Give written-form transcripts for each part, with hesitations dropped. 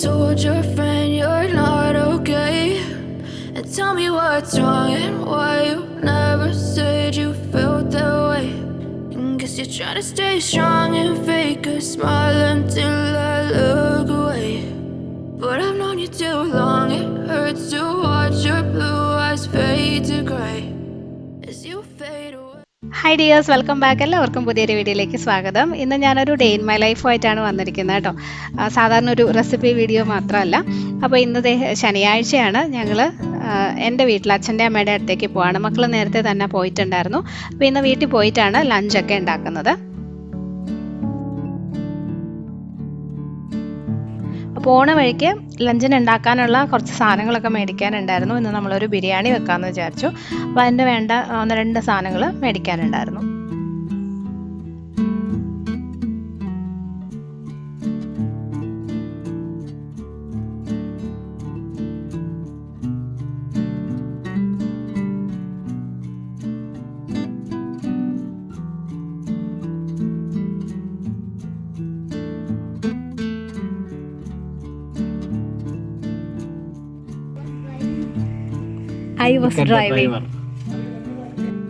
told your friend you're not okay? And tell me what's wrong and why you never said you felt that way. And guess you're trying to stay strong and fake a smile until I look away. But I've known you too long, it hurts to watch your blue eyes fade to grey as you fade away. Hi dears, welcome back. എല്ലാവർക്കും പുതിയൊരു വീഡിയോയിലേക്ക് സ്വാഗതം. ഇന്ന് ഞാനൊരു day in my ലൈഫുമായിട്ടാണ് വന്നിരിക്കുന്നത് കേട്ടോ. സാധാരണ ഒരു റെസിപ്പി വീഡിയോ മാത്രമല്ല. അപ്പോൾ ഇന്നത്തെ ശനിയാഴ്ചയാണ്. ഞങ്ങൾ എൻ്റെ വീട്ടിൽ അച്ഛൻ്റെ അമ്മയുടെ അടുത്തേക്ക് പോവാണ്. മക്കൾ നേരത്തെ തന്നെ പോയിട്ടുണ്ടായിരുന്നു. അപ്പോൾ ഇന്ന് വീട്ടിൽ പോയിട്ടാണ് ലഞ്ചൊക്കെ ഉണ്ടാക്കുന്നത്. പോണ വഴിക്ക് ലഞ്ചിന് ഉണ്ടാക്കാനുള്ള കുറച്ച് സാധനങ്ങളൊക്കെ മേടിക്കാനുണ്ടായിരുന്നു. ഇന്ന് നമ്മളൊരു ബിരിയാണി വെക്കാമെന്ന് വിചാരിച്ചു. അപ്പോൾ അതിൻ്റെ വേണ്ട 1-2 സാധനങ്ങൾ മേടിക്കാനുണ്ടായിരുന്നു. I was driving.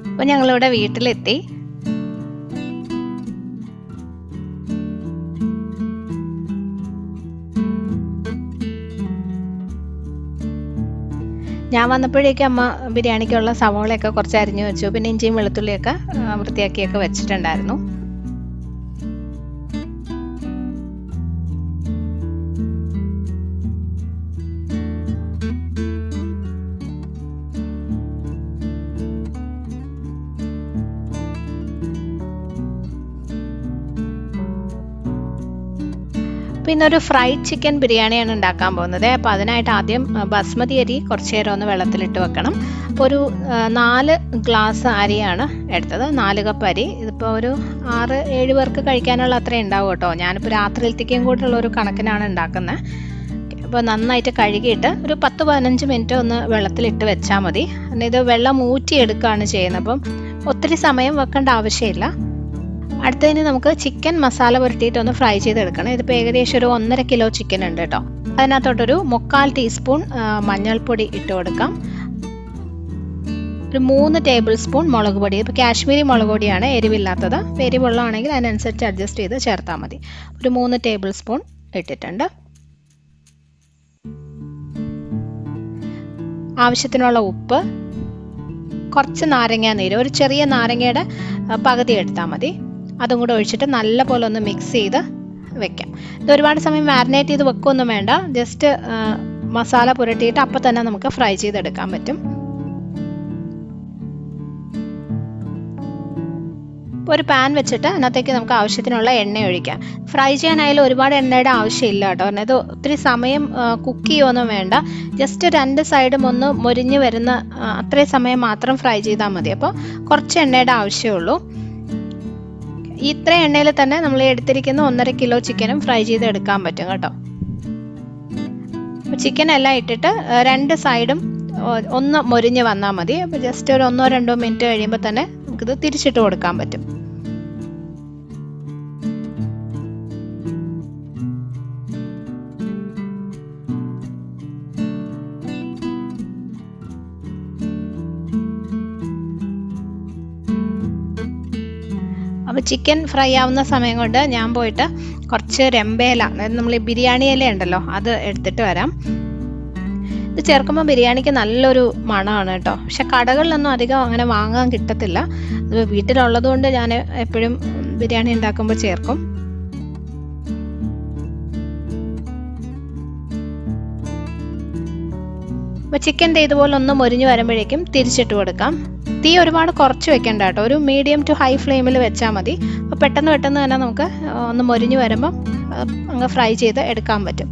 അപ്പോൾ ഞങ്ങളിവിടെ വീട്ടിലെത്തി. ഞാൻ വന്നപ്പോഴേക്കും അമ്മ ബിരിയാണിക്കുള്ള സവോളയൊക്കെ കുറച്ച് അരിഞ്ഞു വെച്ചു. പിന്നെ ഇഞ്ചിയും വെളുത്തുള്ളിയൊക്കെ വൃത്തിയാക്കിയൊക്കെ വെച്ചിട്ടുണ്ടായിരുന്നു. പിന്നെ ഒരു ഫ്രൈഡ് ചിക്കൻ ബിരിയാണിയാണ് ഉണ്ടാക്കാൻ പോകുന്നത്. അപ്പോൾ അതിനായിട്ട് ആദ്യം ബസ്മതി അരി കുറച്ച് നേരം ഒന്ന് വെള്ളത്തിലിട്ട് വെക്കണം. അപ്പോൾ ഒരു 4 ഗ്ലാസ് അരിയാണ് എടുത്തത്, 4 കപ്പ് അരി. ഇതിപ്പോൾ ഒരു 6-7 പേർക്ക് കഴിക്കാനുള്ള അത്രയും ഉണ്ടാവും കേട്ടോ. ഞാനിപ്പോൾ രാത്രിയിലത്തേക്കും കൂടെയുള്ള ഒരു കണക്കിനാണ് ഉണ്ടാക്കുന്നത്. അപ്പോൾ നന്നായിട്ട് കഴുകിയിട്ട് ഒരു 10-15 മിനിറ്റ് ഒന്ന് വെള്ളത്തിലിട്ട് വെച്ചാൽ മതി. പിന്നെ ഇത് വെള്ളം ഊറ്റിയെടുക്കുകയാണ് ചെയ്യുന്നത്. അപ്പം ഒത്തിരി സമയം വെക്കേണ്ട ആവശ്യമില്ല. അടുത്തതിന് നമുക്ക് ചിക്കൻ മസാല പുരട്ടിയിട്ട് ഒന്ന് ഫ്രൈ ചെയ്തെടുക്കണം. ഇതിപ്പോൾ ഏകദേശം ഒരു 1.5 കിലോ ചിക്കൻ ഉണ്ട് കേട്ടോ. അതിനകത്തോട്ടൊരു 3/4 ടീസ്പൂൺ മഞ്ഞൾപ്പൊടി ഇട്ട് കൊടുക്കാം. ഒരു 3 ടേബിൾ സ്പൂൺ മുളക് പൊടി. ഇപ്പോൾ കാശ്മീരി മുളക് പൊടിയാണ്, എരിവില്ലാത്തത്. എരിവുള്ളതാണെങ്കിൽ അതിനനുസരിച്ച് അഡ്ജസ്റ്റ് ചെയ്ത് ചേർത്താൽ മതി. ഒരു 3 ടേബിൾ സ്പൂൺ ഇട്ടിട്ടുണ്ട്. ആവശ്യത്തിനുള്ള ഉപ്പ്, കുറച്ച് നാരങ്ങ നീര്, ഒരു ചെറിയ നാരങ്ങയുടെ പകുതി എടുത്താൽ മതി. അതും കൂടെ ഒഴിച്ചിട്ട് നല്ലപോലെ ഒന്ന് മിക്സ് ചെയ്ത് വെക്കാം. ഇത് ഒരുപാട് സമയം മാരിനേറ്റ് ചെയ്ത് വെക്കുകയൊന്നും വേണ്ട. ജസ്റ്റ് മസാല പുരട്ടിയിട്ട് അപ്പം തന്നെ നമുക്ക് ഫ്രൈ ചെയ്തെടുക്കാൻ പറ്റും. ഒരു പാൻ വെച്ചിട്ട് അതിനകത്തേക്ക് നമുക്ക് ആവശ്യത്തിനുള്ള എണ്ണ ഒഴിക്കാം. ഫ്രൈ ചെയ്യാനായാലും ഒരുപാട് എണ്ണയുടെ ആവശ്യമില്ല കേട്ടോ. കാരണം ഇത് ഒത്തിരി സമയം കുക്ക് ചെയ്യുകയൊന്നും വേണ്ട. ജസ്റ്റ് 2 സൈഡും ഒന്ന് മൊരിഞ്ഞ് വരുന്ന അത്രയും സമയം മാത്രം ഫ്രൈ ചെയ്താൽ മതി. അപ്പോൾ കുറച്ച് എണ്ണയുടെ ആവശ്യമുള്ളൂ. ഇത്ര എണ്ണയിൽ തന്നെ നമ്മൾ എടുത്തിരിക്കുന്ന 1.5 കിലോ ചിക്കനും ഫ്രൈ ചെയ്ത് എടുക്കാൻ പറ്റും കേട്ടോ. ചിക്കൻ എല്ലാം ഇട്ടിട്ട് 2 സൈഡും ഒന്ന് മൊരിഞ്ഞ് വന്നാൽ മതി. അപ്പോൾ ജസ്റ്റ് ഒരു 1-2 മിനിറ്റ് കഴിയുമ്പോൾ തന്നെ നമുക്കിത് തിരിച്ചിട്ട് കൊടുക്കാൻ പറ്റും. അപ്പോൾ ചിക്കൻ ഫ്രൈ ആവുന്ന സമയം കൊണ്ട് ഞാൻ പോയിട്ട് കുറച്ച് രമ്പേല, അതായത് നമ്മൾ ഈ ബിരിയാണി ഇല ഉണ്ടല്ലോ, അത് എടുത്തിട്ട് വരാം. ഇത് ചേർക്കുമ്പോൾ ബിരിയാണിക്ക് നല്ലൊരു മണമാണ് കേട്ടോ. പക്ഷെ കടകളിലൊന്നും അധികം അങ്ങനെ വാങ്ങാൻ കിട്ടത്തില്ല. ഇത് വീട്ടിലുള്ളത് കൊണ്ട് ഞാൻ എപ്പോഴും ബിരിയാണി ഉണ്ടാക്കുമ്പോൾ ചേർക്കും. അപ്പോൾ ചിക്കൻ്റെ ഇതുപോലെ ഒന്ന് മൊരിഞ്ഞ് വരുമ്പോഴേക്കും തിരിച്ചിട്ട് കൊടുക്കാം. തീ ഒരുപാട് കുറച്ച് വെക്കേണ്ട കേട്ടോ. ഒരു മീഡിയം ടു ഹൈ ഫ്ലെയിമിൽ വെച്ചാൽ മതി. അപ്പോൾ പെട്ടെന്ന് തന്നെ നമുക്ക് ഒന്ന് മൊരിഞ്ഞ് വരുമ്പം അങ്ങ് ഫ്രൈ ചെയ്ത് എടുക്കാൻ പറ്റും.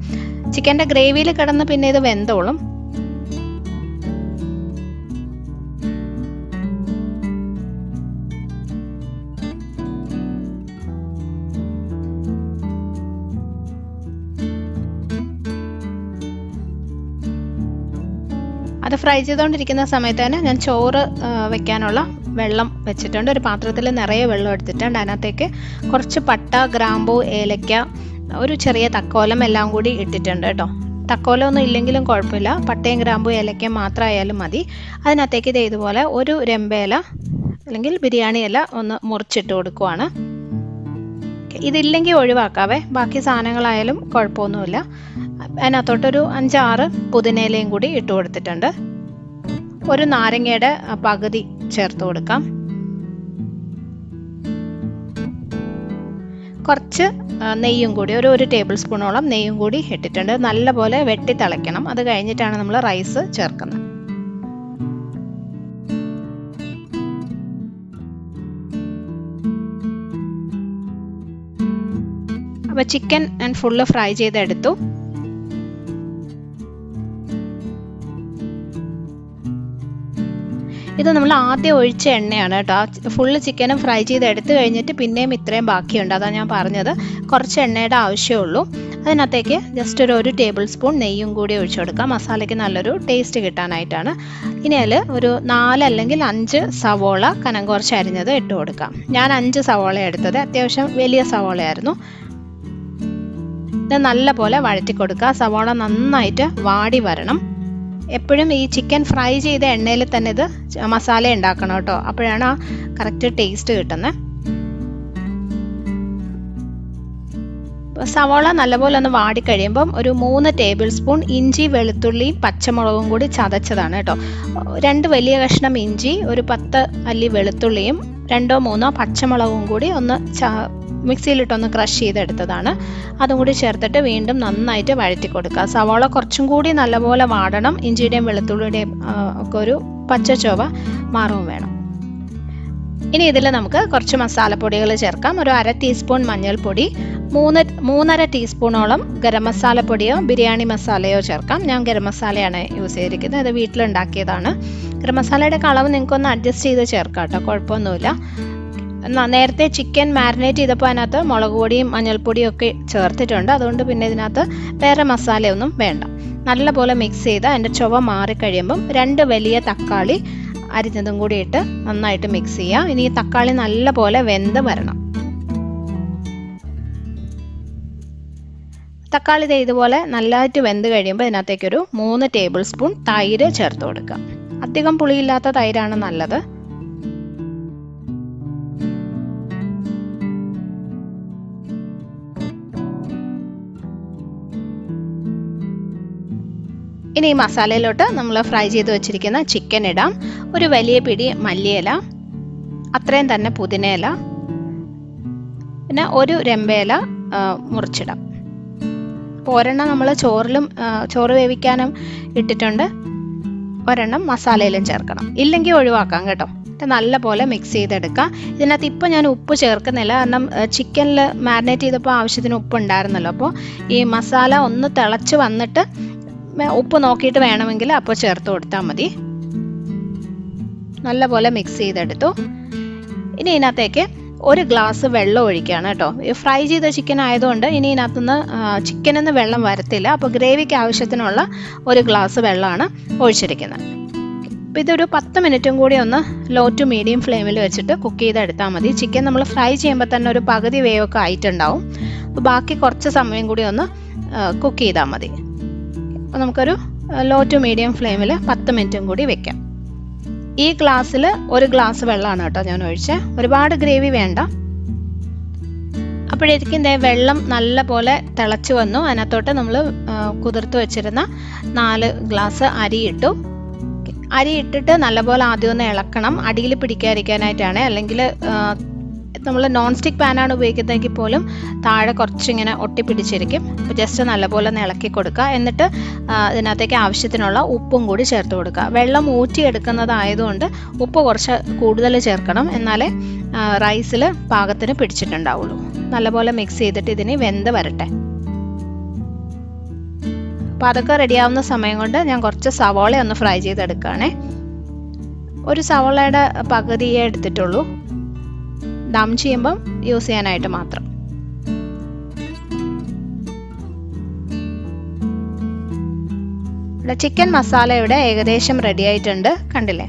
ചിക്കൻ്റെ ഗ്രേവിയിൽ കിടന്ന് പിന്നെ ഇത് വെന്തോളും. അത് ഫ്രൈ ചെയ്തുകൊണ്ടിരിക്കുന്ന സമയത്ത് തന്നെ ഞാൻ ചോറ് വെക്കാനുള്ള വെള്ളം വെച്ചിട്ടുണ്ട്. ഒരു പാത്രത്തിൽ നിറയെ വെള്ളം എടുത്തിട്ടുണ്ട്. അതിനകത്തേക്ക് കുറച്ച് പട്ട, ഗ്രാമ്പൂ, ഏലക്ക, ഒരു ചെറിയ തക്കോലം എല്ലാം കൂടി ഇട്ടിട്ടുണ്ട് കേട്ടോ. തക്കോലം ഒന്നും ഇല്ലെങ്കിലും കുഴപ്പമില്ല, പട്ടയും ഗ്രാമ്പും ഏലക്കയും മാത്രമായാലും മതി. അതിനകത്തേക്ക് ഇതുപോലെ ഒരു രമ്പയില അല്ലെങ്കിൽ ബിരിയാണി ഇല ഒന്ന് മുറിച്ചിട്ട് കൊടുക്കുവാണ്. ഇതില്ലെങ്കിൽ ഒഴിവാക്കാവേ, ബാക്കി സാധനങ്ങളായാലും കുഴപ്പമൊന്നുമില്ല. അതിനകത്തോട്ടൊരു 5-6 പുതിനയിലയും കൂടി ഇട്ട് കൊടുത്തിട്ടുണ്ട്. ഒരു നാരങ്ങയുടെ പകുതി ചേർത്ത് കൊടുക്കാം. കുറച്ച് നെയ്യും കൂടി, ഒരു ടേബിൾ സ്പൂണോളം നെയ്യും കൂടി ഇട്ടിട്ടുണ്ട്. നല്ലപോലെ വെട്ടി തിളയ്ക്കണം. അത് കഴിഞ്ഞിട്ടാണ് നമ്മൾ റൈസ് ചേർക്കുന്നത്. അപ്പോൾ ചിക്കൻ ഞാൻ ഫുള്ള് ഫ്രൈ ചെയ്തെടുത്തു. ഇത് നമ്മൾ ആദ്യം ഒഴിച്ച എണ്ണയാണ് കേട്ടോ. ഫുള്ള് ചിക്കനും ഫ്രൈ ചെയ്ത് എടുത്തു കഴിഞ്ഞിട്ട് പിന്നെയും ഇത്രയും ബാക്കിയുണ്ട്. അതാണ് ഞാൻ പറഞ്ഞത്, കുറച്ച് എണ്ണയുടെ ആവശ്യമുള്ളൂ. അതിനകത്തേക്ക് ജസ്റ്റ് ഒരു ടേബിൾ സ്പൂൺ നെയ്യും കൂടി ഒഴിച്ചു കൊടുക്കാം, മസാലയ്ക്ക് നല്ലൊരു ടേസ്റ്റ് കിട്ടാനായിട്ടാണ്. ഇനി അതിൽ ഒരു 4 അല്ലെങ്കിൽ 5 സവോള കനം കുറച്ച് അരിഞ്ഞത് ഇട്ട് കൊടുക്കാം. ഞാൻ 5 സവോള എടുത്തത്, അത്യാവശ്യം വലിയ സവോളയായിരുന്നു. ഇത് നല്ലപോലെ വഴറ്റി കൊടുക്കുക. സവോള നന്നായിട്ട് വാടി വരണം. എപ്പോഴും ഈ ചിക്കൻ ഫ്രൈ ചെയ്ത എണ്ണയിൽ തന്നെ ഇത് മസാല ഉണ്ടാക്കണം കേട്ടോ, അപ്പോഴാണ് ആ കറക്റ്റ് ടേസ്റ്റ് കിട്ടുന്നത്. സവോള നല്ലപോലെ ഒന്ന് വാടിക്കഴിയുമ്പം ഒരു 3 ടേബിൾ സ്പൂൺ ഇഞ്ചി വെളുത്തുള്ളിയും പച്ചമുളകും കൂടി ചതച്ചതാണ് കേട്ടോ. 2 വലിയ കഷ്ണം ഇഞ്ചി, ഒരു 10 അല്ലി വെളുത്തുള്ളിയും 2-3 പച്ചമുളകും കൂടി ഒന്ന് മിക്സിയിലിട്ടൊന്ന് ക്രഷ് ചെയ്തെടുത്തതാണ്. അതും കൂടി ചേർത്തിട്ട് വീണ്ടും നന്നായിട്ട് വഴറ്റി കൊടുക്കുക. സവാള കുറച്ചും കൂടി നല്ലപോലെ വാടണം. ഇഞ്ചിയുടെയും വെളുത്തുള്ളിയുടെയും ഒക്കെ ഒരു പച്ച ചൊവ മാറുകയും വേണം. ഇനി ഇതിൽ നമുക്ക് കുറച്ച് മസാലപ്പൊടികൾ ചേർക്കാം. ഒരു 1/2 ടീസ്പൂൺ മഞ്ഞൾപ്പൊടി, 3.5 ടീസ്പൂണോളം ഗരം മസാലപ്പൊടിയോ ബിരിയാണി മസാലയോ ചേർക്കാം. ഞാൻ ഗരം മസാലയാണ് യൂസ് ചെയ്തിരിക്കുന്നത്, അത് വീട്ടിലുണ്ടാക്കിയതാണ്. ഗരം മസാലയുടെ അളവ് നിങ്ങൾക്കൊന്ന് അഡ്ജസ്റ്റ് ചെയ്ത് ചേർക്കാം കേട്ടോ, കുഴപ്പമൊന്നുമില്ല. നേരത്തെ ചിക്കൻ മാരിനേറ്റ് ചെയ്തപ്പോൾ അതിനകത്ത് മുളക് പൊടിയും മഞ്ഞൾപ്പൊടിയും ഒക്കെ ചേർത്തിട്ടുണ്ട്, അതുകൊണ്ട് പിന്നെ ഇതിനകത്ത് വേറെ മസാലയൊന്നും വേണ്ട. നല്ലപോലെ മിക്സ് ചെയ്ത് അതിൻ്റെ ചുവ മാറിക്കഴിയുമ്പം 2 വലിയ തക്കാളി അരിഞ്ഞതും കൂടി ഇട്ട് നന്നായിട്ട് മിക്സ് ചെയ്യാം. ഇനി ഈ തക്കാളി നല്ലപോലെ വെന്ത് വരണം. തക്കാളി ഇതുപോലെ നല്ലതായിട്ട് വെന്ത് കഴിയുമ്പോൾ ഇതിനകത്തേക്കൊരു 3 ടേബിൾ സ്പൂൺ തൈര് ചേർത്ത് കൊടുക്കാം. അധികം പുളിയില്ലാത്ത തൈരാണ് നല്ലത്. ഇനി ഈ മസാലയിലോട്ട് നമ്മൾ ഫ്രൈ ചെയ്ത് വെച്ചിരിക്കുന്ന ചിക്കൻ ഇടാം. ഒരു വലിയ പിടി മല്ലിയില, അത്രയും തന്നെ പുതിനയില, പിന്നെ ഒരു രമ്പയില മുറിച്ചിടാം. അപ്പോൾ ഒരെണ്ണം നമ്മൾ ചോറ് വേവിക്കാനും ഇട്ടിട്ടുണ്ട്, ഒരെണ്ണം മസാലയിലും ചേർക്കണം. ഇല്ലെങ്കിൽ ഒഴിവാക്കാം കേട്ടോ. നല്ല പോലെ മിക്സ് ചെയ്തെടുക്കുക. ഇതിനകത്ത് ഇപ്പോൾ ഞാൻ ഉപ്പ് ചേർക്കുന്നില്ല, കാരണം ചിക്കനിൽ മാരിനേറ്റ് ചെയ്തപ്പോൾ ആവശ്യത്തിന് ഉപ്പ് ഉണ്ടായിരുന്നല്ലോ. അപ്പോൾ ഈ മസാല ഒന്ന് തിളച്ച് വന്നിട്ട് ഉപ്പ് നോക്കിയിട്ട് വേണമെങ്കിൽ അപ്പോൾ ചേർത്ത് കൊടുത്താൽ മതി. നല്ലപോലെ മിക്സ് ചെയ്തെടുത്തു. ഇനി ഇതിനകത്തേക്ക് 1 ഗ്ലാസ് വെള്ളം ഒഴിക്കുകയാണ് കേട്ടോ. ഫ്രൈ ചെയ്ത ചിക്കൻ ആയതുകൊണ്ട് ഇനി ഇതിനകത്തുനിന്ന് ചിക്കനിൽ നിന്ന് വെള്ളം വരത്തില്ല. അപ്പോൾ ഗ്രേവിക്ക് ആവശ്യത്തിനുള്ള 1 ഗ്ലാസ് വെള്ളമാണ് ഒഴിച്ചിരിക്കുന്നത്. അപ്പോൾ ഇതൊരു 10 മിനിറ്റും കൂടി ഒന്ന് ലോ ടു മീഡിയം ഫ്ലെയിമിൽ വെച്ചിട്ട് കുക്ക് ചെയ്തെടുത്താൽ മതി. ചിക്കൻ നമ്മൾ ഫ്രൈ ചെയ്യുമ്പോൾ തന്നെ ഒരു പകുതി വേവൊക്കെ ആയിട്ടുണ്ടാവും. അപ്പോൾ ബാക്കി കുറച്ച് സമയം കൂടി ഒന്ന് കുക്ക് ചെയ്താൽ മതി. അപ്പോൾ നമുക്കൊരു ലോ ടു മീഡിയം ഫ്ലെയിമിൽ 10 മിനിറ്റും കൂടി വെക്കാം. ഈ ഗ്ലാസ്സിൽ 1 ഗ്ലാസ് വെള്ളമാണ് കേട്ടോ ഞാൻ ഒഴിച്ചത്, ഒരുപാട് ഗ്രേവി വേണ്ട. അപ്പോഴേക്കും വെള്ളം നല്ല പോലെ തിളച്ച് വന്നു. അതിനകത്തോട്ട് നമ്മൾ കുതിർത്ത് വെച്ചിരുന്ന 4 ഗ്ലാസ് അരി ഇട്ടു. അരി ഇട്ടിട്ട് നല്ലപോലെ ആദ്യം ഒന്ന് ഇളക്കണം, അടിയിൽ പിടിക്കാതിരിക്കാനായിട്ടാണ്. അല്ലെങ്കിൽ നമ്മൾ നോൺ സ്റ്റിക്ക് പാനാണ് ഉപയോഗിക്കുന്നതെങ്കിൽ പോലും താഴെ കുറച്ചിങ്ങനെ ഒട്ടിപ്പിടിച്ചിരിക്കും. അപ്പോൾ ജസ്റ്റ് നല്ലപോലെ ഒന്ന് ഇളക്കി കൊടുക്കുക. എന്നിട്ട് ഇതിനകത്തേക്ക് ആവശ്യത്തിനുള്ള ഉപ്പും കൂടി ചേർത്ത് കൊടുക്കുക. വെള്ളം ഊറ്റിയെടുക്കുന്നതായതുകൊണ്ട് ഉപ്പ് കുറച്ച് കൂടുതൽ ചേർക്കണം, എന്നാലേ റൈസിൽ പാകത്തിന് പിടിച്ചിട്ടുണ്ടാവുള്ളൂ. നല്ലപോലെ മിക്സ് ചെയ്തിട്ട് ഇതിന് വെന്ത് വരട്ടെ. അപ്പോൾ അതൊക്കെ റെഡിയാവുന്ന സമയം കൊണ്ട് ഞാൻ കുറച്ച് സവാള ഒന്ന് ഫ്രൈ ചെയ്തെടുക്കുകയാണേ. 1 സവാളയുടെ പകുതിയേ എടുത്തിട്ടുള്ളൂ, ദം ചെയ്യുമ്പം യൂസ് ചെയ്യാനായിട്ട് മാത്രം. ഇവിടെ ചിക്കൻ മസാല ഇവിടെ ഏകദേശം റെഡി ആയിട്ടുണ്ട്, കണ്ടില്ലേ.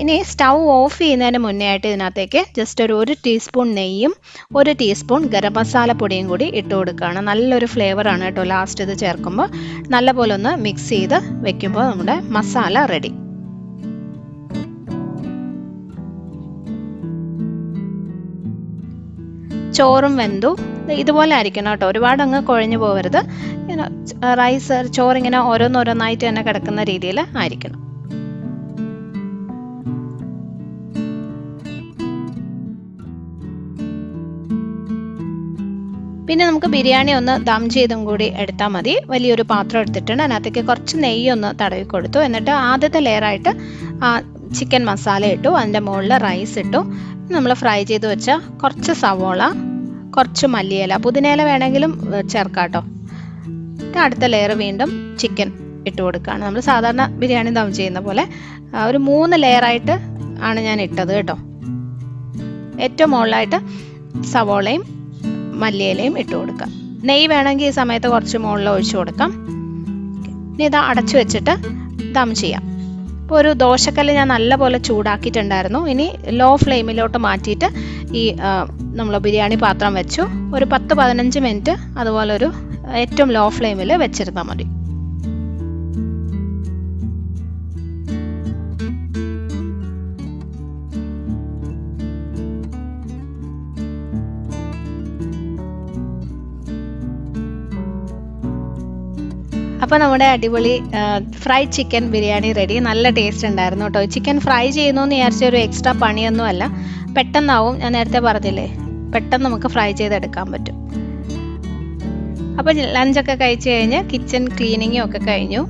ഇനി സ്റ്റൗ ഓഫ് ചെയ്യുന്നതിന് മുന്നേ ആയിട്ട് ഇതിനകത്തേക്ക് ജസ്റ്റ് ഒരു ടീസ്പൂൺ നെയ്യും 1 ടീസ്പൂൺ ഗരം മസാല പൊടിയും കൂടി ഇട്ട് കൊടുക്കുകയാണ്. നല്ലൊരു ഫ്ലേവറാണ് കേട്ടോ ലാസ്റ്റ് ഇത് ചേർക്കുമ്പോൾ. നല്ലപോലെ ഒന്ന് മിക്സ് ചെയ്ത് വെക്കുമ്പോൾ നമ്മുടെ മസാല റെഡി. ചോറും വെന്തു. ഇതുപോലെ ആയിരിക്കണം കേട്ടോ, ഒരുപാട് അങ്ങ് കുഴഞ്ഞു പോകരുത്. റൈസ് ചോറിങ്ങനെ ഓരോന്നോരോന്നായിട്ട് തന്നെ കിടക്കുന്ന രീതിയിൽ ആയിരിക്കണം. പിന്നെ നമുക്ക് ബിരിയാണി ഒന്ന് ദം ചെയ്തും കൂടി എടുത്താൽ മതി. വലിയൊരു പാത്രം എടുത്തിട്ടുണ്ട്, അതിനകത്തേക്ക് കുറച്ച് നെയ്യൊന്ന് തടവി കൊടുത്തു. എന്നിട്ട് ആദ്യത്തെ ലെയറായിട്ട് ചിക്കൻ മസാല ഇട്ടു, അതിൻ്റെ മുകളിൽ റൈസ് ഇട്ടു. നമ്മൾ ഫ്രൈ ചെയ്ത് വെച്ച കുറച്ച് സവോള, കുറച്ച് മല്ലിയില, പുതിനയില വേണമെങ്കിലും ചേർക്കാം കേട്ടോ. അടുത്ത ലെയർ വീണ്ടും ചിക്കൻ ഇട്ട് കൊടുക്കുകയാണ്. നമ്മൾ സാധാരണ ബിരിയാണി ദം ചെയ്യുന്ന പോലെ ഒരു 3 ലെയറായിട്ട് ആണ് ഞാൻ ഇട്ടത് കേട്ടോ. ഏറ്റവും മുകളിലായിട്ട് സവോളയും മല്ലിയിലയും ഇട്ട് കൊടുക്കാം. നെയ്യ് വേണമെങ്കിൽ ഈ സമയത്ത് കുറച്ച് മുകളിൽ ഒഴിച്ചു കൊടുക്കാം. ഇനി ഇത് അടച്ചു വെച്ചിട്ട് ദം ചെയ്യാം. ഇപ്പോൾ ഒരു ദോശക്കല്ല് ഞാൻ നല്ലപോലെ ചൂടാക്കിയിട്ടുണ്ടായിരുന്നു. ഇനി ലോ ഫ്ലെയിമിലോട്ട് മാറ്റിയിട്ട് ഈ നമ്മൾ ബിരിയാണി പാത്രം വെച്ചു. ഒരു 10-15 മിനിറ്റ് അതുപോലെ ഒരു ഏറ്റവും ലോ ഫ്ലെയിമിൽ വെച്ചിരുന്നാൽ മതി. അപ്പോൾ നമ്മുടെ അടിപൊളി ഫ്രൈഡ് ചിക്കൻ ബിരിയാണി റെഡി. നല്ല ടേസ്റ്റ് ഉണ്ടായിരുന്നു കേട്ടോ. ചിക്കൻ ഫ്രൈ ചെയ്യുന്നു എന്ന് വിചാരിച്ച ഒരു എക്സ്ട്രാ പണിയൊന്നും അല്ല, പെട്ടെന്നാവും. ഞാൻ നേരത്തെ പറഞ്ഞില്ലേ, പെട്ടെന്ന് നമുക്ക് ഫ്രൈ ചെയ്തെടുക്കാൻ പറ്റും. അപ്പോൾ ലഞ്ചൊക്കെ കഴിച്ച് കഴിഞ്ഞ് കിച്ചൺ ക്ലീനിങ്ങും ഒക്കെ കഴിഞ്ഞു.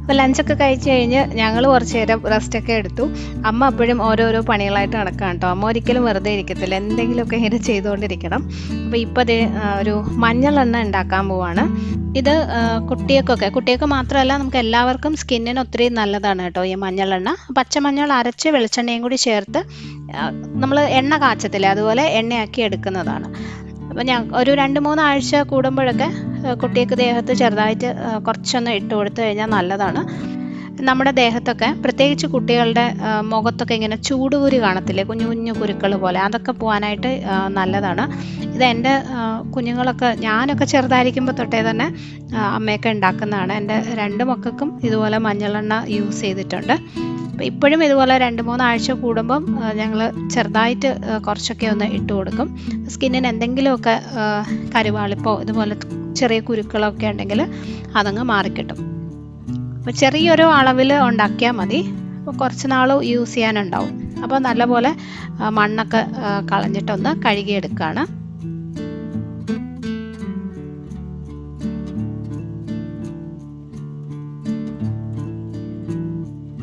അപ്പോൾ ലഞ്ചൊക്കെ കഴിച്ച് കഴിഞ്ഞ് ഞങ്ങൾ കുറച്ച് നേരം റെസ്റ്റൊക്കെ എടുത്തു. അമ്മ അപ്പോഴും ഓരോരോ പണികളായിട്ട് നടക്കാം കേട്ടോ. അമ്മ ഒരിക്കലും വെറുതെ ഇരിക്കത്തില്ല, എന്തെങ്കിലുമൊക്കെ ഇങ്ങനെ ചെയ്തുകൊണ്ടിരിക്കണം. അപ്പോൾ ഇപ്പോൾ അത് ഒരു മഞ്ഞളെണ്ണ ഉണ്ടാക്കാൻ പോവാണ്. ഇത് കുട്ടികൾക്ക് മാത്രമല്ല നമുക്ക് എല്ലാവർക്കും സ്കിന്നിന് ഒത്തിരി നല്ലതാണ് കേട്ടോ ഈ മഞ്ഞളെണ്ണ. പച്ചമഞ്ഞൾ അരച്ച് വെളിച്ചെണ്ണയും കൂടി ചേർത്ത് നമ്മൾ എണ്ണ കാച്ചത്തില്ലേ, അതുപോലെ എണ്ണയാക്കി എടുക്കുന്നതാണ്. അപ്പോൾ ഞാൻ ഒരു 2-3 ആഴ്ച കൂടുമ്പോഴൊക്കെ കുട്ടിക്ക് ദേഹത്ത് ചെറുതായിട്ട് കുറച്ചൊന്ന് ഇട്ട് കൊടുത്തു കഴിഞ്ഞാൽ നല്ലതാണ്. നമ്മുടെ ദേഹത്തൊക്കെ പ്രത്യേകിച്ച് കുട്ടികളുടെ മുഖത്തൊക്കെ ഇങ്ങനെ ചൂടുകുരു കാണത്തില്ലേ, കുഞ്ഞു കുഞ്ഞു കുരുക്കൾ പോലെ, അതൊക്കെ പോകാനായിട്ട് നല്ലതാണ്. ഇത് എൻ്റെ കുഞ്ഞുങ്ങളൊക്കെ, ഞാനൊക്കെ ചെറുതായിരിക്കുമ്പോൾ തൊട്ടേ തന്നെ അമ്മയൊക്കെ ഉണ്ടാക്കുന്നതാണ്. എൻ്റെ 2 മക്കൾക്കും ഇതുപോലെ മഞ്ഞളെണ്ണ യൂസ് ചെയ്തിട്ടുണ്ട്. അപ്പോൾ ഇപ്പോഴും ഇതുപോലെ 2-3 ആഴ്ച കൂടുമ്പം ഞങ്ങൾ ചെറുതായിട്ട് കുറച്ചൊക്കെ ഒന്ന് ഇട്ട് കൊടുക്കും. സ്കിന്നിന് എന്തെങ്കിലുമൊക്കെ കരുവാളിപ്പോ ഇതുപോലെ ചെറിയ കുരുക്കളൊക്കെ ഉണ്ടെങ്കിൽ അതങ്ങ് മാറിക്കിട്ടും. അപ്പോൾ ചെറിയൊരു അളവിൽ ഉണ്ടാക്കിയാൽ മതി. അപ്പോൾ കുറച്ച് നാൾ യൂസ് ചെയ്യാനുണ്ടാവും. അപ്പോൾ നല്ലപോലെ മണ്ണൊക്കെ കളഞ്ഞിട്ടൊന്ന് കഴുകിയെടുക്കുകയാണ്.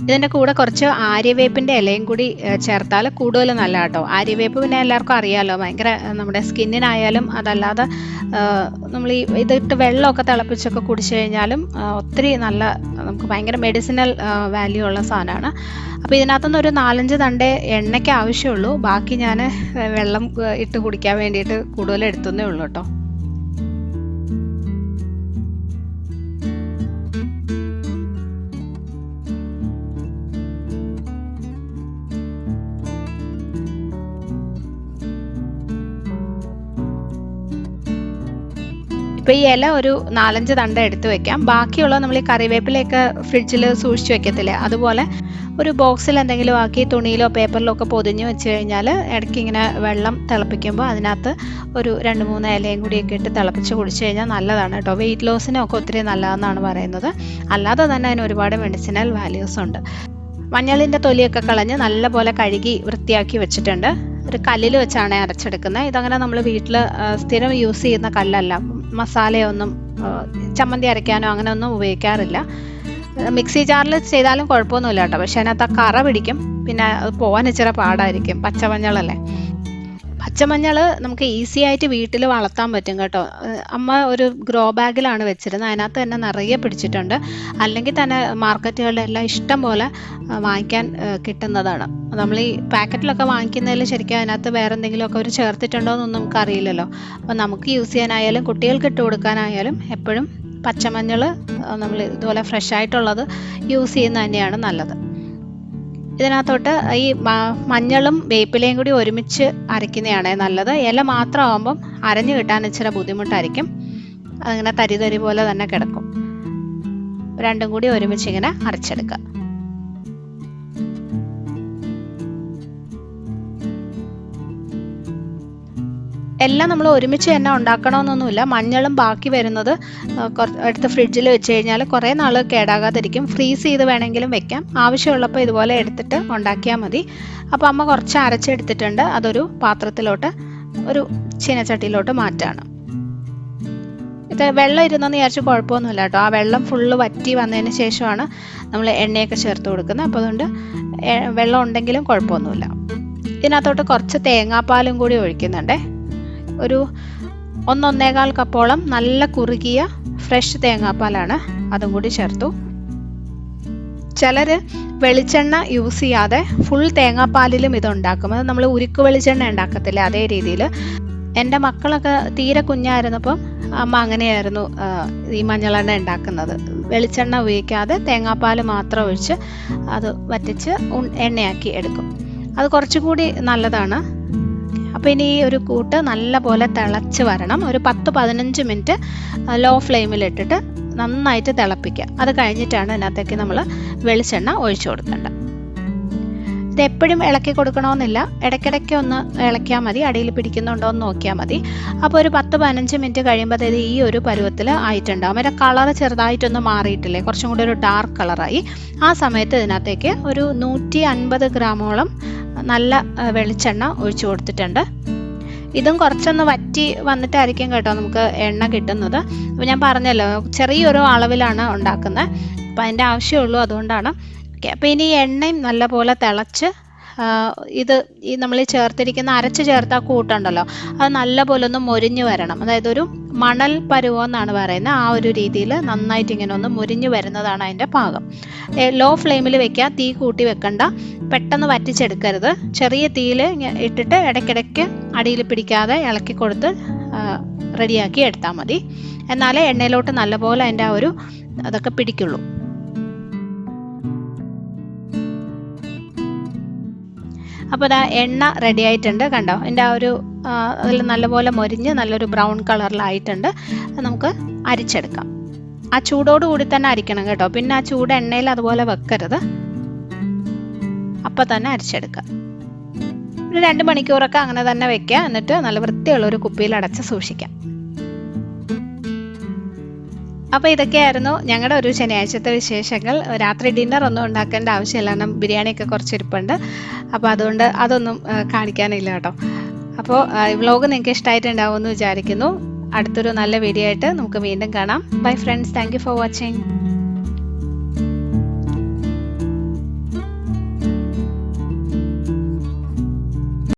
ഇതിൻ്റെ കൂടെ കുറച്ച് ആര്യവേപ്പിൻ്റെ ഇലയും കൂടി ചേർത്താൽ കൂടുതൽ നല്ല കേട്ടോ. ആര്യവേപ്പ് പിന്നെ എല്ലാവർക്കും അറിയാമല്ലോ, ഭയങ്കര നമ്മുടെ സ്കിന്നിനായാലും അതല്ലാതെ നമ്മൾ ഈ ഇതിട്ട് വെള്ളമൊക്കെ തിളപ്പിച്ചൊക്കെ കുടിച്ചു കഴിഞ്ഞാലും ഒത്തിരി നല്ല, നമുക്ക് ഭയങ്കര മെഡിസിനൽ വാല്യൂ ഉള്ള സാധനമാണ്. അപ്പോൾ ഇതിനകത്തുനിന്ന് ഒരു 4-5 തണ്ട് എണ്ണയ്ക്ക് ആവശ്യമുള്ളൂ. ബാക്കി ഞാൻ വെള്ളം ഇട്ട് കുടിക്കാൻ വേണ്ടിയിട്ട് കൂടുതൽ എടുത്തുന്നേ ഉള്ളൂ കേട്ടോ. ഇപ്പോൾ ഈ ഇല ഒരു 4-5 തണ്ട് എടുത്ത് വെക്കാം. ബാക്കിയുള്ള നമ്മൾ ഈ കറിവേപ്പിലയൊക്കെ ഫ്രിഡ്ജിൽ സൂക്ഷിച്ച് വെക്കത്തില്ലേ, അതുപോലെ ഒരു ബോക്സിൽ എന്തെങ്കിലും ആക്കി തുണിയിലോ പേപ്പറിലോ ഒക്കെ പൊതിഞ്ഞ് വെച്ച് കഴിഞ്ഞാൽ ഇടയ്ക്ക് ഇങ്ങനെ വെള്ളം തിളപ്പിക്കുമ്പോൾ അതിനകത്ത് ഒരു 2-3 ഇലയും കൂടിയൊക്കെ ഇട്ട് തിളപ്പിച്ച് കുടിച്ചു കഴിഞ്ഞാൽ നല്ലതാണ് കേട്ടോ. വെയിറ്റ് ലോസിനൊക്കെ ഒത്തിരി നല്ലതെന്നാണ് പറയുന്നത്. അല്ലാതെ തന്നെ അതിന് ഒരുപാട് മെഡിസിനൽ വാല്യൂസ് ഉണ്ട്. മഞ്ഞളിൻ്റെ തൊലിയൊക്കെ കളഞ്ഞ് നല്ലപോലെ കഴുകി വൃത്തിയാക്കി വെച്ചിട്ടുണ്ട്. ഒരു കല്ലിൽ വെച്ചാണ് അരച്ചെടുക്കുന്നത്. ഇതങ്ങനെ നമ്മൾ വീട്ടിൽ സ്ഥിരം യൂസ് ചെയ്യുന്ന കല്ലല്ല. മസാലയൊന്നും ചമ്മന്തി അരയ്ക്കാനോ അങ്ങനെ ഒന്നും ഉപയോഗിക്കാറില്ല. മിക്സി ജാറിൽ ചെയ്താലും കുഴപ്പമൊന്നുമില്ല കേട്ടോ. പക്ഷെ അതിനകത്ത് കറ പിടിക്കും, പിന്നെ അത് പോകാൻ ഇച്ചിരി പാടായിരിക്കും. പച്ചമഞ്ഞളല്ലേ. പച്ചമഞ്ഞൾ നമുക്ക് ഈസി ആയിട്ട് വീട്ടിൽ വളർത്താൻ പറ്റും കേട്ടോ. അമ്മ ഒരു ഗ്രോ ബാഗിലാണ് വെച്ചിരുന്നത്, അതിനകത്ത് തന്നെ നിറയെ പിടിച്ചിട്ടുണ്ട്. അല്ലെങ്കിൽ തന്നെ മാർക്കറ്റുകളിലെല്ലാം ഇഷ്ടം പോലെ വാങ്ങിക്കാൻ കിട്ടുന്നതാണ്. നമ്മൾ ഈ പാക്കറ്റിലൊക്കെ വാങ്ങിക്കുന്നതിൽ ശരിക്കും അതിനകത്ത് വേറെ എന്തെങ്കിലുമൊക്കെ അവർ ചേർത്തിട്ടുണ്ടോ എന്നൊന്നും നമുക്ക് അറിയില്ലല്ലോ. അപ്പോൾ നമുക്ക് യൂസ് ചെയ്യാനായാലും കുട്ടികൾക്ക് ഇട്ട് കൊടുക്കാനായാലും എപ്പോഴും പച്ചമഞ്ഞൾ നമ്മൾ ഇതുപോലെ ഫ്രഷ് ആയിട്ടുള്ളത് യൂസ് ചെയ്യുന്നത് തന്നെയാണ് നല്ലത്. ഇതിനകത്തോട്ട് ഈ മഞ്ഞളും വേപ്പിലയും കൂടി ഒരുമിച്ച് അരയ്ക്കുന്നതാണ് നല്ലത്. ഇല മാത്രമാകുമ്പം അരഞ്ഞു കിട്ടാൻ ഇച്ചിരി ബുദ്ധിമുട്ടായിരിക്കും, അതിങ്ങനെ തരി തരി പോലെ തന്നെ കിടക്കും. രണ്ടും കൂടി ഒരുമിച്ച് ഇങ്ങനെ അരച്ചെടുക്കുക. എല്ലാം നമ്മൾ ഒരുമിച്ച് തന്നെ ഉണ്ടാക്കണമെന്നൊന്നുമില്ല. മഞ്ഞളും ബാക്കി വരുന്നത് എടുത്ത് ഫ്രിഡ്ജിൽ വെച്ച് കഴിഞ്ഞാൽ കുറേ നാൾ കേടാകാതിരിക്കും. ഫ്രീസ് ചെയ്ത് വേണമെങ്കിലും വെക്കാം. ആവശ്യമുള്ളപ്പോൾ ഇതുപോലെ എടുത്തിട്ട് ഉണ്ടാക്കിയാൽ മതി. അപ്പോൾ അമ്മ കുറച്ച് അരച്ചെടുത്തിട്ടുണ്ട്. അതൊരു പാത്രത്തിലോട്ട്, ഒരു ചീനച്ചട്ടിയിലോട്ട് മാറ്റാണ്. ഇത് വെള്ളം ഇരുന്നെന്ന് വിചാരിച്ച് കുഴപ്പമൊന്നുമില്ല കേട്ടോ. ആ വെള്ളം ഫുള്ള് വറ്റി വന്നതിന് ശേഷമാണ് നമ്മൾ എണ്ണയൊക്കെ ചേർത്ത് കൊടുക്കുന്നത്. അപ്പോൾ അതുകൊണ്ട് വെള്ളം ഉണ്ടെങ്കിലും കുഴപ്പമൊന്നുമില്ല. ഇതിനകത്തോട്ട് കുറച്ച് തേങ്ങാപ്പാലും കൂടി ഒഴിക്കുന്നുണ്ട്. ഒരു 1-1.25 കപ്പോളം നല്ല കുറുകിയ ഫ്രഷ് തേങ്ങാപ്പാലാണ്, അതും കൂടി ചേർത്തു. ചിലർ വെളിച്ചെണ്ണ യൂസ് ചെയ്യാതെ ഫുൾ തേങ്ങാപ്പാലിലും ഇതുണ്ടാക്കും. അത് നമ്മൾ ഉരുക്ക് വെളിച്ചെണ്ണ ഉണ്ടാക്കത്തില്ല, അതേ രീതിയിൽ. എൻ്റെ മക്കളൊക്കെ തീരെ കുഞ്ഞായിരുന്നപ്പം അമ്മ അങ്ങനെയായിരുന്നു ഈ മഞ്ഞളെണ്ണ ഉണ്ടാക്കുന്നത്. വെളിച്ചെണ്ണ ഉപയോഗിക്കാതെ തേങ്ങാപ്പാൽ മാത്രം ഒഴിച്ച് അത് വറ്റിച്ച് എണ്ണയാക്കി എടുക്കും. അത് കുറച്ചുകൂടി നല്ലതാണ്. അപ്പോൾ ഇനി ഈ ഒരു കൂട്ട് നല്ല പോലെ തിളച്ച് വരണം. ഒരു 10-15 മിനിറ്റ് ലോ ഫ്ലെയിമിലിട്ടിട്ട് നന്നായിട്ട് തിളപ്പിക്കുക. അത് കഴിഞ്ഞിട്ടാണ് ഇതിനകത്തേക്ക് നമ്മൾ വെളിച്ചെണ്ണ ഒഴിച്ചു കൊടുക്കേണ്ടത്. ഇത് എപ്പോഴും ഇളക്കി കൊടുക്കണമെന്നില്ല, ഇടയ്ക്കിടയ്ക്ക് ഒന്ന് ഇളക്കിയാൽ മതി. അടിയിൽ പിടിക്കുന്നുണ്ടോ എന്ന് നോക്കിയാൽ മതി. അപ്പോൾ ഒരു 10-15 മിനിറ്റ് കഴിയുമ്പോൾ ഇത് ഈ ഒരു പരുവത്തിൽ ആയിട്ടുണ്ടാകും. അതിൻ്റെ കളർ ചെറുതായിട്ടൊന്ന് മാറിയിട്ടില്ലേ, കുറച്ചും കൂടി ഒരു ഡാർക്ക് കളറായി. ആ സമയത്ത് ഇതിനകത്തേക്ക് ഒരു 150 ഗ്രാമോളം നല്ല വെളിച്ചെണ്ണ ഒഴിച്ചു കൊടുത്തിട്ടുണ്ട്. ഇതും കുറച്ചൊന്ന് വറ്റി വന്നിട്ടായിരിക്കും കേട്ടോ നമുക്ക് എണ്ണ കിട്ടുന്നത്. അപ്പോൾ ഞാൻ പറഞ്ഞല്ലോ ചെറിയൊരു അളവിലാണ് ഉണ്ടാക്കുന്നത്, അപ്പോൾ അതിൻ്റെ ആവശ്യമുള്ളൂ, അതുകൊണ്ടാണ്. ഓക്കെ, അപ്പോൾ ഇനി എണ്ണയും നല്ലപോലെ തിളച്ച് ഈ നമ്മൾ ചേർത്തിരിക്കുന്ന അരച്ച് ചേർത്ത കൂട്ടുണ്ടല്ലോ, അത് നല്ലപോലെ ഒന്ന് മൊരിഞ്ഞ് വരണം. അതായത് ഒരു മണൽ പരുവം എന്നാണ് പറയുന്നത്. ആ ഒരു രീതിയിൽ നന്നായിട്ട് ഇങ്ങനെ ഒന്ന് മുരിഞ്ഞ് വരുന്നതാണ് അതിൻ്റെ പാകം. ലോ ഫ്ലെയിമിൽ വെക്കുക, തീ കൂട്ടി വെക്കണ്ട, പെട്ടെന്ന് വറ്റിച്ചെടുക്കരുത്. ചെറിയ തീയിൽ ഇട്ടിട്ട് ഇടയ്ക്കിടയ്ക്ക് അടിയിൽ പിടിക്കാതെ ഇളക്കി കൊടുത്ത് റെഡിയാക്കി എടുത്താൽ മതി. എന്നാലേ എണ്ണയിലോട്ട് നല്ലപോലെ അതിൻ്റെ ആ ഒരു അതൊക്കെ പിടിക്കുള്ളൂ. അപ്പോൾ ഇതാ എണ്ണ റെഡി ആയിട്ടുണ്ട്, കണ്ടോ. എൻ്റെ ആ ഒരു അതിൽ നല്ലപോലെ മൊരിഞ്ഞ് നല്ലൊരു ബ്രൗൺ കളറിലായിട്ടുണ്ട്. നമുക്ക് അരിച്ചെടുക്കാം. ആ ചൂടോടുകൂടി തന്നെ അരിക്കണം കേട്ടോ, പിന്നെ ആ ചൂട് എണ്ണയിൽ അതുപോലെ വെക്കരുത്, അപ്പം തന്നെ അരിച്ചെടുക്കുക. ഒരു 2 മണിക്കൂറൊക്കെ അങ്ങനെ തന്നെ വെക്കുക. എന്നിട്ട് നല്ല വൃത്തിയുള്ളൊരു കുപ്പിയിൽ അടച്ച് സൂക്ഷിക്കാം. അപ്പോൾ ഇതൊക്കെയായിരുന്നു ഞങ്ങളുടെ ഒരു ശനിയാഴ്ചത്തെ വിശേഷങ്ങൾ. രാത്രി ഡിന്നർ ഒന്നും ഉണ്ടാക്കേണ്ട ആവശ്യമില്ല, കാരണം ബിരിയാണിയൊക്കെ കുറച്ചിരിപ്പുണ്ട്. അപ്പോൾ അതുകൊണ്ട് അതൊന്നും കാണിക്കാനില്ല കേട്ടോ. അപ്പോൾ ഈ വ്ലോഗ് നിങ്ങൾക്ക് ഇഷ്ടമായിട്ടുണ്ടാവുമെന്ന് വിചാരിക്കുന്നു. അടുത്തൊരു നല്ല വീഡിയോ ആയിട്ട് നമുക്ക് വീണ്ടും കാണാം. Bye friends, thank you for watching.